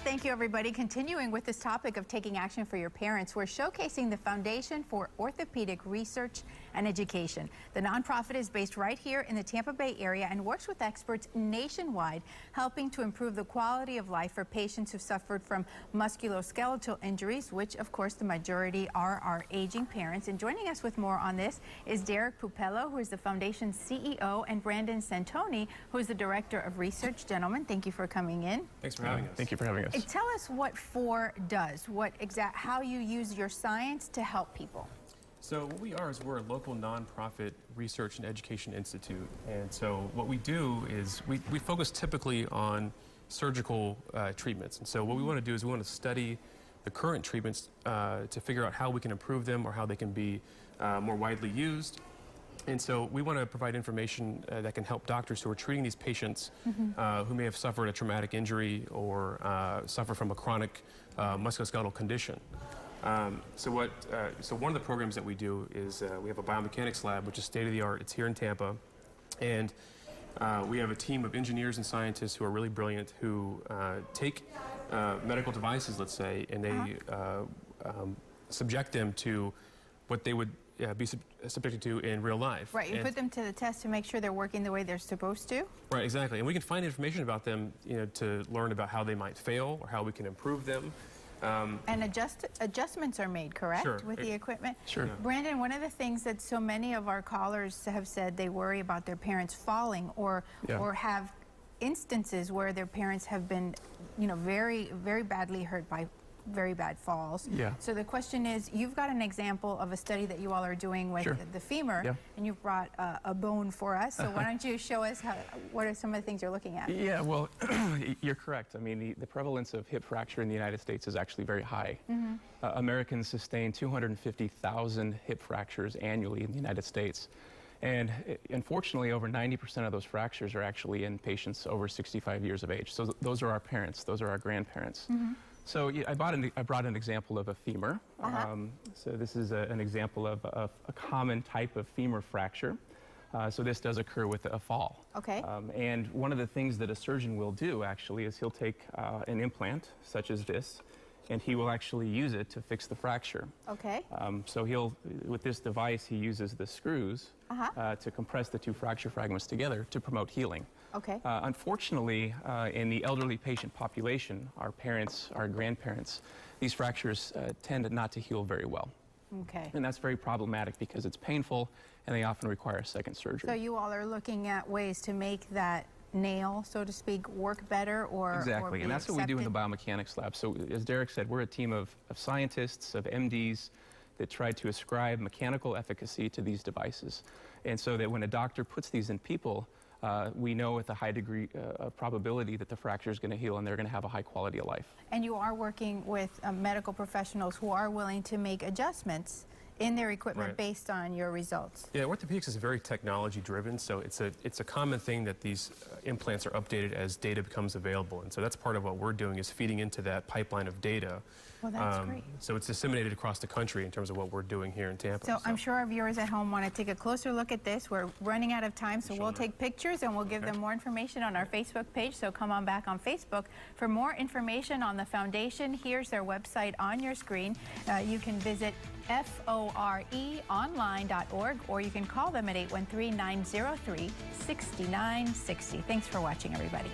Thank you, everybody. Continuing with this topic of taking action for your parents, we're showcasing the Foundation for Orthopedic Research and Education. The nonprofit is based right here in the Tampa Bay area and works with experts nationwide, helping to improve the quality of life for patients who suffered from musculoskeletal injuries, which, of course, the majority are our aging parents. And joining us with more on this is Derek Pupello, who is the Foundation's CEO, and Brandon Santoni, who is the Director of Research. Gentlemen, thank you for coming in. Thanks for having us. Thank you for having us. Tell us what F.O.R.E does, how you use your science to help people. So what we are is we're a local nonprofit research and education institute. And so what we do is we focus typically on surgical treatments. And so what we want to do is we want to study the current treatments to figure out how we can improve them or how they can be more widely used. And so we want to provide information that can help doctors who are treating these patients who may have suffered a traumatic injury or suffer from a chronic musculoskeletal condition. So one of the programs that we do is we have a biomechanics lab, which is state-of-the-art. It's here in Tampa. And we have a team of engineers and scientists who are really brilliant who take medical devices, let's say, and they subject them to what they would be subjected to in real life. Right, you put them to the test to make sure they're working the way they're supposed to? Right, exactly. And we can find information about them, to learn about how they might fail or how we can improve them. And adjustments are made, correct, sure, with the equipment? Sure. Brandon, one of the things that so many of our callers have said, they worry about their parents falling or have instances where their parents have been, very, very badly hurt by very bad falls. Yeah. So the question is, you've got an example of a study that you all are doing with the femur, and you've brought a bone for us. So why don't you show us what are some of the things you're looking at? Yeah, well, you're correct. I mean, the prevalence of hip fracture in the United States is actually very high. Americans sustain 250,000 hip fractures annually in the United States. And unfortunately, over 90% of those fractures are actually in patients over 65 years of age. So those are our parents, those are our grandparents. So I brought an example of a femur. So this is an example of a common type of femur fracture. So this does occur with a fall. Okay. And one of the things that a surgeon will do actually is he'll take an implant such as this, and he will actually use it to fix the fracture. Okay. So with this device, he uses the screws to compress the two fracture fragments together to promote healing. Okay. Unfortunately, in the elderly patient population, our parents, our grandparents, these fractures tend not to heal very well. Okay. And that's very problematic because it's painful and they often require a second surgery. So you all are looking at ways to make that nail, so to speak, work better or exactly, and that's accepted? what we do in the biomechanics lab. So as Derek said, we're a team of scientists, of MDs, that try to ascribe mechanical efficacy to these devices. And so that when a doctor puts these in people, we know with a high degree of probability that the fracture is going to heal and they're going to have a high quality of life. And you are working with medical professionals who are willing to make adjustments in their equipment based on your results. Yeah, orthopedics is very technology driven, so it's a common thing that these implants are updated as data becomes available, and so that's part of what we're doing is feeding into that pipeline of data. Well, that's great. So it's disseminated across the country in terms of what we're doing here in Tampa. So I'm sure our viewers at home want to take a closer look at this. We're running out of time, so we'll take pictures and we'll give them more information on our Facebook page, so come on back on Facebook. For more information on the foundation, here's their website on your screen. You can visit FOREonline.org, or you can call them at 813-903-6960. Thanks for watching, everybody.